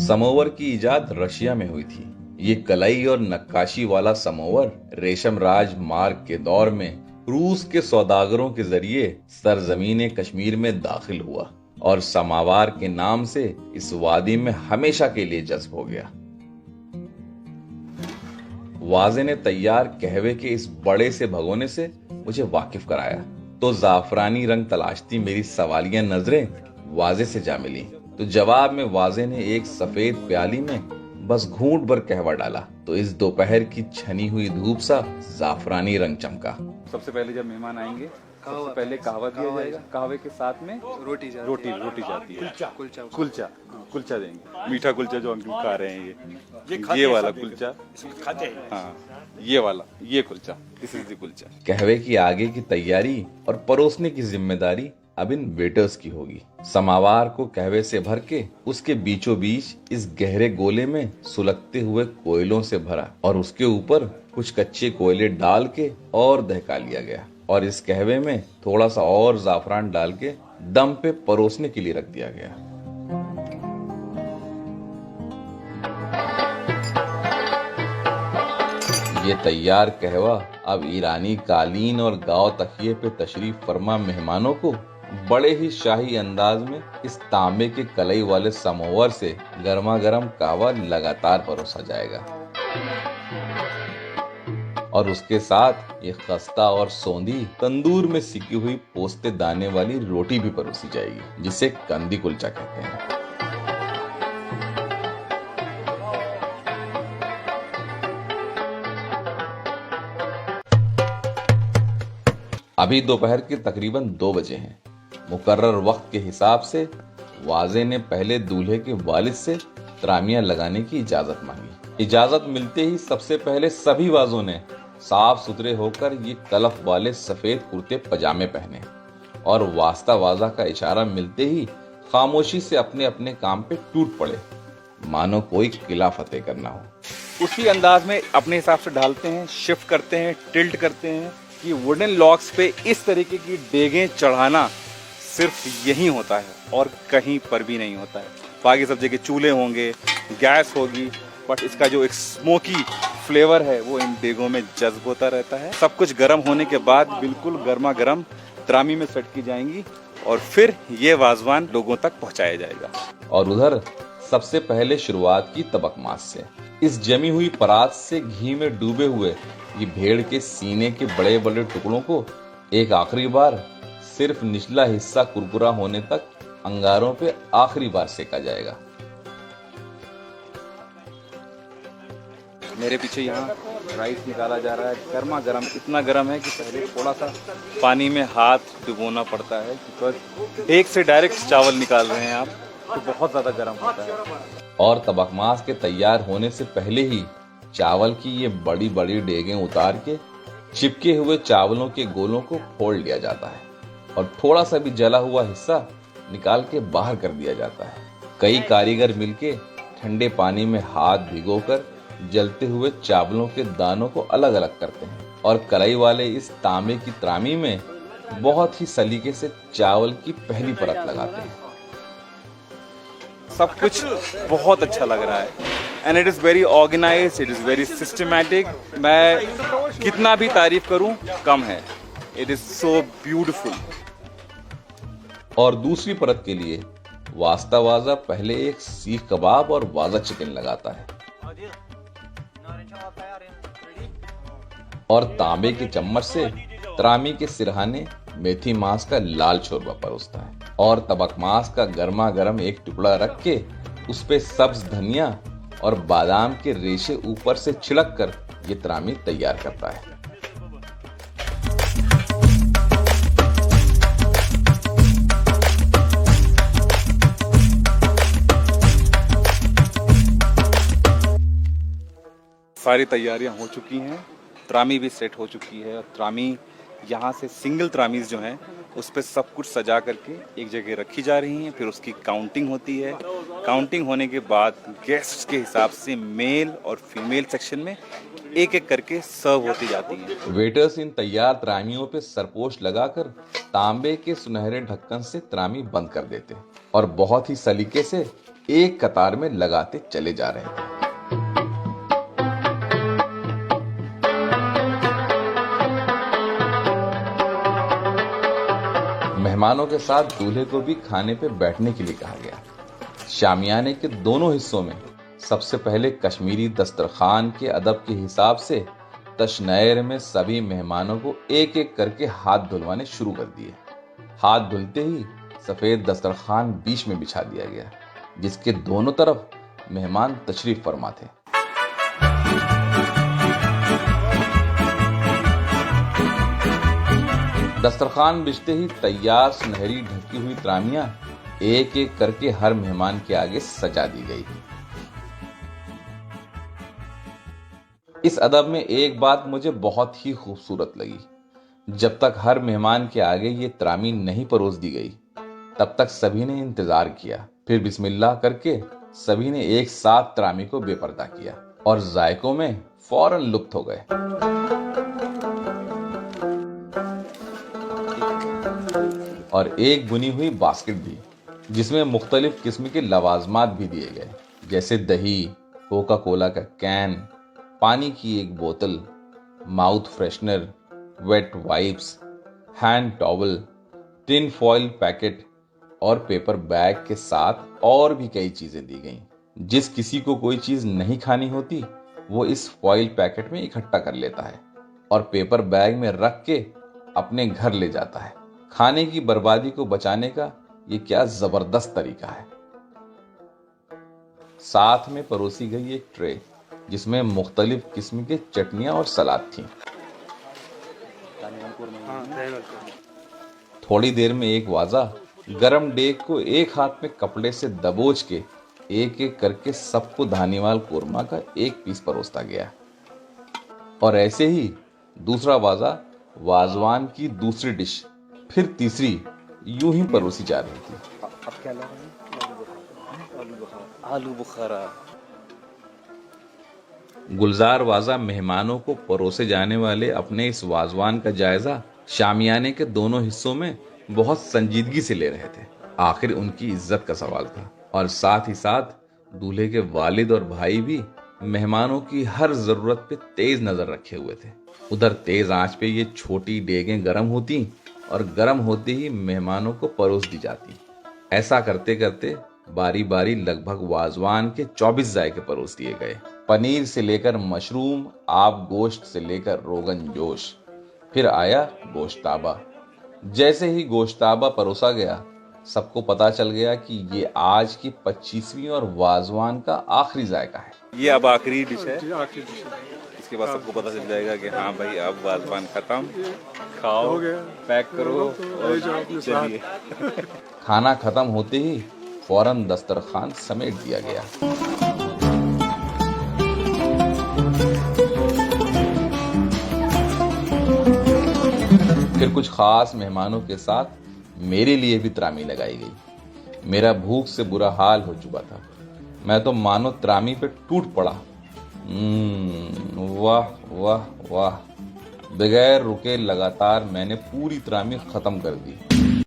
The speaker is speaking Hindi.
समोवर की इजाद रशिया में हुई थी। ये कलाई और नक्काशी वाला समोवर रेशम राज मार्ग के दौर में रूस के सौदागरों के जरिए सरजमीन कश्मीर में दाखिल हुआ और समावार के नाम से इस वादी में हमेशा के लिए जज्ब हो गया। वाजे ने तैयार कहवे के इस बड़े से भगोने से मुझे वाकिफ कराया तो जाफरानी रंग तलाशती मेरी सवालिया नजरें वाजे से जा मिली। तो जवाब में वाजे ने एक सफेद प्याली में बस घूंट भर कहवा डाला तो इस दोपहर की छनी हुई धूप सा जाफरानी रंग चमका। सबसे पहले जब मेहमान आएंगे सबसे पहले कहवा दिया जाएगा, कहवे के साथ में रोटी जाती है, कुलचा देंगे, मीठा कुलचा जो अंकल खा रहे हैं ये वाला कुलचा खाते हैं। हाँ, ये kulcha, this is the kulcha. कहवे की आगे की तैयारी और परोसने की जिम्मेदारी अब इन वेटर्स की होगी। समावार को कहवे से भर के उसके बीचों बीच इस गहरे गोले में सुलगते हुए कोयलों से भरा और उसके ऊपर कुछ कच्चे कोयले डाल के और दहका लिया गया और इस कहवे में थोड़ा सा और जाफरान डाल के दम पे परोसने के लिए रख दिया गया। ये तैयार कहवा अब ईरानी कालीन और गांव तकिए पे तशरीफ फरमा मेहमानों को बड़े ही शाही अंदाज में इस तांबे के कलई वाले समोवर से गर्मा गर्म कहवा लगातार परोसा जाएगा और उसके साथ ये खस्ता और सौंधी तंदूर में सिकी हुई पोस्ते दाने वाली रोटी भी परोसी जाएगी जिसे कंदी कुलचा कहते हैं। अभी दोपहर के तकरीबन 2 बजे हैं। मुकर्रर वक्त के हिसाब से वाजे ने पहले दूल्हे के वालिद से त्रामियां लगाने की इजाजत मांगी। इजाजत मिलते ही सबसे पहले सभी वाजों ने साफ सुथरे होकर ये कलफ वाले सफेद कुर्ते पजामे पहने और वास्ता वाजा का इशारा मिलते ही खामोशी से अपने अपने काम पे टूट पड़े, मानो कोई किला फतेह करना हो। उसी अंदाज में अपने हिसाब से ढालते हैं, शिफ्ट करते हैं, टिल्ट करते हैं कि वुडन लॉक्स पे इस तरीके की डेगें चढ़ाना सिर्फ यही होता है और कहीं पर भी नहीं होता है। बाकी सब जगह चूल्हे होंगे, गैस होगी, बट इसका जो एक स्मोकी फ्लेवर है वो इन डेगों में जज्ब होता रहता है। सब कुछ गर्म होने के बाद बिल्कुल गर्मा गर्म त्रामी में सेट की जाएंगी और फिर ये वाजवान लोगों तक पहुंचाया जाएगा। और उधर सबसे पहले शुरुआत की तबकमास से। इस जमी हुई परात से घी में डूबे हुए ये भेड़ के सीने के बड़े बड़े टुकड़ों को एक आखिरी बार सिर्फ निचला हिस्सा कुरकुरा होने तक अंगारों पे आखिरी बार सेका जाएगा। मेरे पीछे यहाँ राइस निकाला जा रहा है, गर्मा गर्म, इतना गर्म है कि पहले थोड़ा सा पानी में हाथ डुबोना पड़ता है बिकॉज एक से डायरेक्ट चावल निकाल रहे हैं आप, तो बहुत ज्यादा गर्म होता है। और तबकमास के तैयार होने से पहले ही चावल की ये बड़ी बड़ी डेगें उतार के चिपके हुए चावलों के गोलों को फोड़ लिया जाता है और थोड़ा सा भी जला हुआ हिस्सा निकाल के बाहर कर दिया जाता है। कई कारीगर मिलके ठंडे पानी में हाथ भिगोकर जलते हुए चावलों के दानों को अलग अलग करते हैं और कढ़ाई वाले इस तांबे की त्रामी में बहुत ही सलीके से चावल की पहली परत लगाते हैं। सब कुछ बहुत अच्छा लग रहा है and it is very organised, it is very systematic. मैं कितना भी तारीफ करूं कम है, इट इज सो ब्यूटीफुल। और दूसरी परत के लिए वास्ता वाजा पहले एक सीख कबाब और वाजा चिकन लगाता है और तांबे के चम्मच से त्रामी के सिरहाने मेथी मांस का लाल शोरबा परोसता है और तबकमास का गर्मा गर्म एक टुकड़ा रख के उस पे सब्ज धनिया और बादाम के रेशे ऊपर से छिड़क कर ये त्रामी तैयार करता है। सारी तैयारियां हो चुकी हैं, त्रामी भी सेट हो चुकी है और त्रामी यहाँ से सिंगल त्रामीज जो हैं उस पर सब कुछ सजा करके एक जगह रखी जा रही हैं। फिर उसकी काउंटिंग होती है। काउंटिंग होने के बाद गेस्ट्स के हिसाब से मेल और फीमेल सेक्शन में एक एक करके सर्व होती जाती हैं। वेटर्स इन तैयार त्रामियों पे सरपोश लगाकर तांबे के सुनहरे ढक्कन से त्रामी बंद कर देते और बहुत ही सलीके से एक कतार में लगाते चले जा रहे थे। मेहमानों के साथ दूल्हे को भी खाने पे बैठने के लिए कहा गया। शामियाने के दोनों हिस्सों में सबसे पहले कश्मीरी दस्तरखान के अदब के हिसाब से तशनैर में सभी मेहमानों को एक एक करके हाथ धुलवाने शुरू कर दिए। हाथ धुलते ही सफेद दस्तरखान बीच में बिछा दिया गया, जिसके दोनों तरफ मेहमान तशरीफ फरमा थे। दस्तरखान बिछते ही तैयार सुनहरी ढकी हुई त्रामियां एक एक करके हर मेहमान के आगे सजा दी गई। इस अदब में एक बात मुझे बहुत ही खूबसूरत लगी। जब तक हर मेहमान के आगे ये त्रामी नहीं परोस दी गई, तब तक सभी ने इंतजार किया। फिर बिस्मिल्लाह करके सभी ने एक साथ त्रामी को बेपर्दा किया और जायकों में फौरन लुप्त हो गए। और एक बुनी हुई बास्केट भी, जिसमें मुख्तलिफ किस्म के लवाजमात भी दिए गए, जैसे दही, कोका कोला का कैन, पानी की एक बोतल, mouth freshener, wet wipes, hand towel, tin foil packet और पेपर बैग के साथ और भी कई चीजें दी गईं। जिस किसी को कोई चीज नहीं खानी होती, वो इस फॉइल पैकेट में इकट्ठा कर लेता है और पेपर बैग में रख के अपने घर ले जाता है। खाने की बर्बादी को बचाने का ये क्या जबरदस्त तरीका है। साथ में परोसी गई एक ट्रे, जिसमें मुख्तलिफ किस्म के चटनियां और सलाद थी। थोड़ी देर में एक वाजा गरम डेग को एक हाथ में कपड़े से दबोच के एक एक करके सबको धानीवाल कोरमा का एक पीस परोसता गया। और ऐसे ही दूसरा वाजा वाजवान की दूसरी डिश, फिर तीसरी, यूं ही परोसी जा रही थी। अब क्या ला रहे हैं? आलू बुखारा। गुलजार वाजा मेहमानों को परोसे जाने वाले अपने इस वाजवान का जायजा शामियाने के दोनों हिस्सों में बहुत संजीदगी से ले रहे थे। आखिर उनकी इज्जत का सवाल था और साथ ही साथ दूल्हे के वालिद और भाई भी मेहमानों की हर जरूरत पे तेज नजर रखे हुए थे। उधर तेज आंच पे ये छोटी डेगें गर्म होती और गर्म होते ही मेहमानों को परोस दी जाती। ऐसा करते करते बारी बारी लगभग वाजवान के 24 जायके परोस दिए गए। पनीर से लेकर मशरूम, आब गोश्त से लेकर रोगन जोश, फिर आया गोश्ताबा। जैसे ही गोश्ताबा परोसा गया, सबको पता चल गया कि ये आज की 25वीं और वाजवान का आखिरी जायका है। ये अब आखिरी डिश है। इसके बाद सबको पता चल जाएगा कि हाँ भाई अब वाजवान खत्म, खाओ, पैक करो और चलिए। खाना खत्म होते ही फौरन दस्तरखान समेट दिया गया। फिर कुछ खास मेहमानों के साथ मेरे लिए भी त्रामी लगाई गई। मेरा भूख से बुरा हाल हो चुका था। मैं तो मानो त्रामी पे टूट पड़ा। वाह वाह वाह। बगैर रुके लगातार मैंने पूरी त्रामी खत्म कर दी।